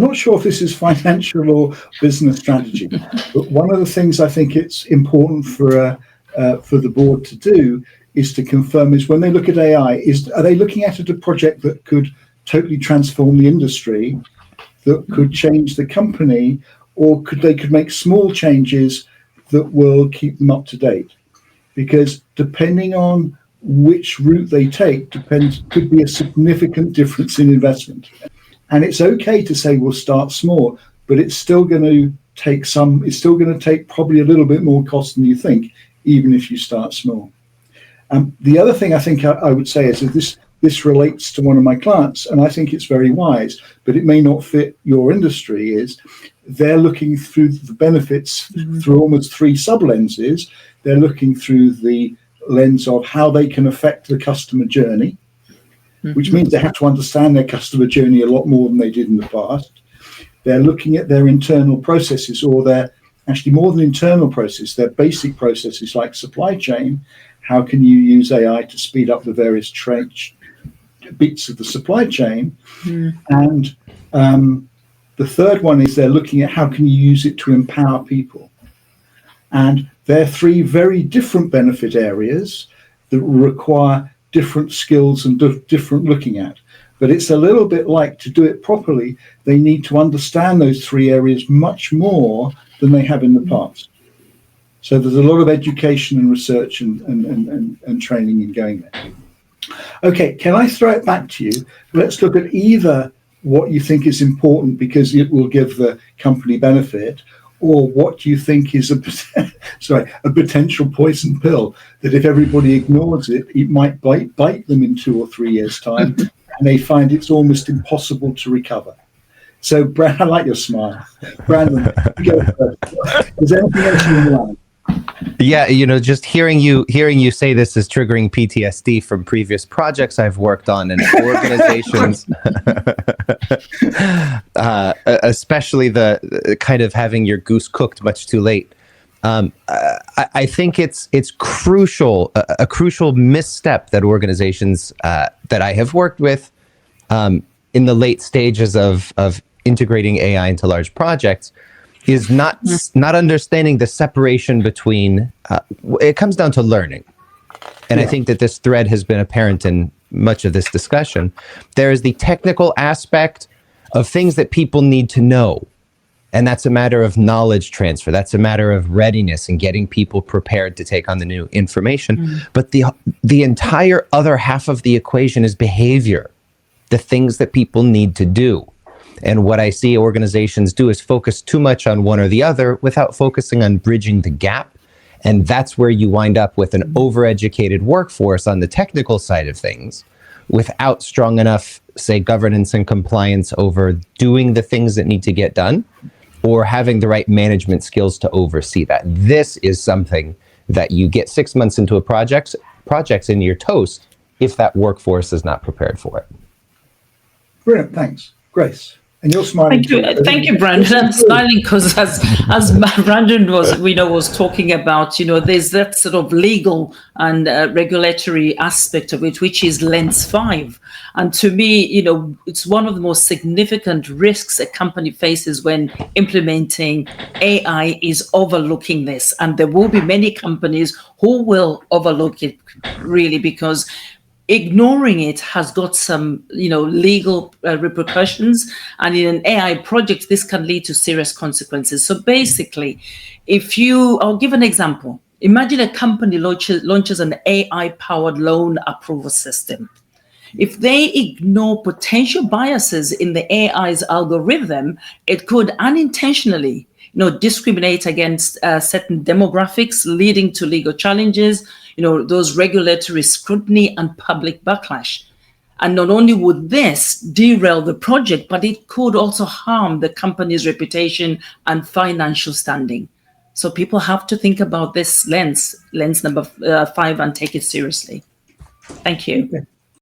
I'm not sure if this is financial or business strategy, but one of the things I think it's important for the board to do is to confirm is when they look at AI, are they looking at it a project that could totally transform the industry, that could change the company, or could make small changes that will keep them up to date? Because depending on which route they take could be a significant difference in investment. And it's okay to say we'll start small, but it's still going to take probably a little bit more cost than you think, even if you start small. The other thing I think I would say is that this relates to one of my clients, and I think it's very wise, but it may not fit your industry, is they're looking through the benefits through almost three sub-lenses. They're looking through the lens of how they can affect the customer journey, which means they have to understand their customer journey a lot more than they did in the past. They're looking at their internal processes, or their actually more than internal processes, their basic processes like supply chain. How can you use AI to speed up the various bits of the supply chain? And the third one is they're looking at how can you use it to empower people. And they're three very different benefit areas that require different skills and different looking at. But it's a little bit like, to do it properly, they need to understand those three areas much more than they have in the past. So there's a lot of education and research and training in going there. Okay, can I throw it back to you? Let's look at either what you think is important because it will give the company benefit, or what you think is a potential poison pill that if everybody ignores it, it might bite them in 2 or 3 years' time, and they find it's almost impossible to recover. So, Brad, I like your smile. Brandon, you go first. Is there anything else you want? Yeah, just hearing you say this is triggering PTSD from previous projects I've worked on and organizations, especially the kind of having your goose cooked much too late. I think it's crucial, a crucial misstep that organizations that I have worked with in the late stages of integrating AI into large projects is not understanding the separation between, it comes down to learning. And I think that this thread has been apparent in much of this discussion. There is the technical aspect of things that people need to know. And that's a matter of knowledge transfer. That's a matter of readiness and getting people prepared to take on the new information. But the entire other half of the equation is behavior, the things that people need to do. And what I see organizations do is focus too much on one or the other without focusing on bridging the gap. And that's where you wind up with an overeducated workforce on the technical side of things without strong enough, say, governance and compliance over doing the things that need to get done, or having the right management skills to oversee that. This is something that you get 6 months into a projects and you're toast if that workforce is not prepared for it. Brilliant, thanks. Grace. And you're smiling. Thank you, Brandon. I'm smiling because as Brandon was talking about, there's that sort of legal and regulatory aspect of it, which is Lens 5. And to me, it's one of the most significant risks a company faces when implementing AI is overlooking this. And there will be many companies who will overlook it, really, because ignoring it has got some, legal repercussions. And in an AI project, this can lead to serious consequences. So basically, I'll give an example. Imagine a company launches an AI-powered loan approval system. If they ignore potential biases in the AI's algorithm, it could unintentionally discriminate against certain demographics, leading to legal challenges, those regulatory scrutiny and public backlash. And not only would this derail the project, but it could also harm the company's reputation and financial standing. So people have to think about this lens number 5, and take it seriously. Thank you. Okay.